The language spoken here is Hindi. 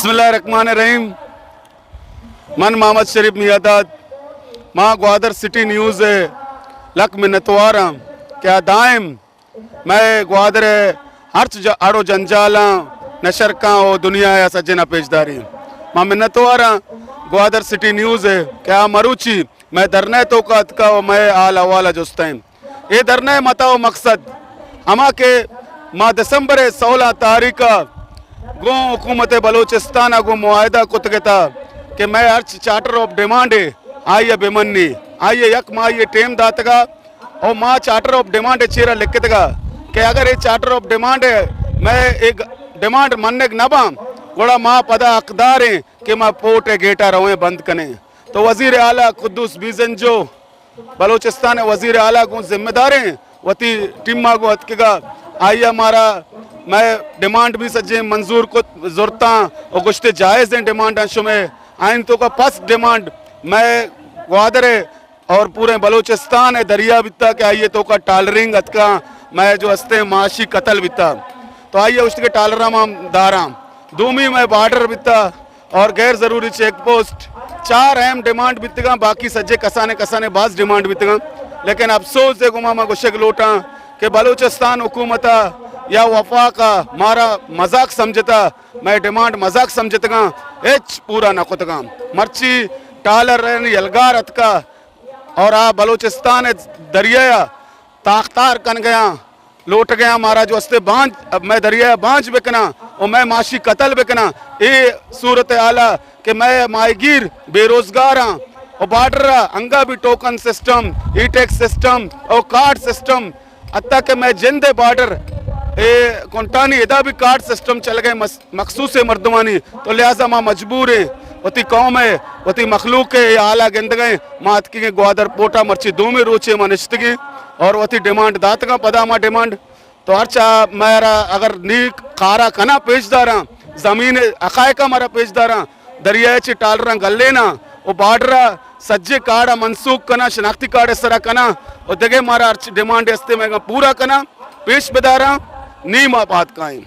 बिस्मिल्लाहिर्रहमानिर्रहीम। मन मोहम्मद शरीफ मियादाद माँ ग्वादर सिटी न्यूज़ लक मिन्नतवारा क्या दायम मैं ग्वादर हर्च आड़ो जंजाला नशर का ओ दुनिया या सज्जना पेशदारी माँ मिन्नतवारा ग्वादर सिटी न्यूज़ क्या मरुची मैं धरने तो का मैं आल हवाला जुस्ताइन ये धरने मताओ मकसद हमा के माँ दिसंबर 16 तारीख गो हुकूमत बलूचिस्तान गो मुआहदा कुतगता कि मैं अर्च चार्टर ऑफ डिमांड आइए बेमन्नी आइए यक माँ ये टेम दातगा और माँ चार्टर ऑफ डिमांड चीरा लिखतगा कि अगर ये चार्टर ऑफ डिमांड मैं एक डिमांड मनने न बाम गोड़ा माँ पदा अकदार है कि मैं पोर्ट गेटा रहे बंद कने तो वजीर आला कुद्दूस बीजंजो बलूचिस्तान वजीर आला को जिम्मेदार हैं वती टीमा को हतकेगा आइए हमारा मैं डिमांड भी सज्जे मंजूर को ज़रूरता और गुश्ते जायज़ हैं डिमांड अंशों में आइन तो का फर्स्ट डिमांड मैं ग्वादर और पूरे बलूचिस्तान है दरिया बिता के आइए तो का टालरिंग अतका मैं जो हस्ते माशी कतल बिता तो आइए उसके टालरा माम दारा दूमी में बॉर्डर बिता और गैर ज़रूरी चेक पोस्ट 4 अहम डिमांड बितगा बाकी सज्जे कसाने बाज डिमांड बितगा लेकिन अफसोस है गुमा मैं गुशक लोटा कि बलूचिस्तान हुकूमत या वफा का मारा मजाक समझता मैं डिमांड मजाक समझतगा एच पूरा नकुतगा मर्ची टालर यलगार अतका और आ बलूचिस्तान दरिया ताख्तार कन गया लौट गया मारा जो हस्ते बांझ अब मैं दरिया बांझ बिकना और मैं माशी कतल बिकना ये सूरत आला कि मैं माहीगीर बेरोजगार हाँ और बॉर्डर अंगा भी टोकन सिस्टम ई टैक्स सिस्टम और कार्ड सिस्टम अत्ता के मैं जिंदे बॉर्डर कोंटानी इदा भी कार्ड सिस्टम चल गए मखसूस मर्दमानी तो लिहाजा माँ मजबूर है वती कौम है वती मखलूक है ये आला गिंद गए माँ अतकी ग्वादर पोटा मर्ची दो में रोचे माँ निश्तगी और वती डिमांड दातगा पदा माँ डिमांड तो हरचा मेरा अगर नी कारा कना पेशदारा जमीन अकाय का मारा पेशदारा दरिया ची टालरा गल ना वो बॉर्डर सज्जे कार्ड मनसूख कना शनाख्ती कार्ड इस तरह कना और दगे मारा अर्च डिमांड इस्ते में पूरा कना पेश बदारा नी माँ बात कायम।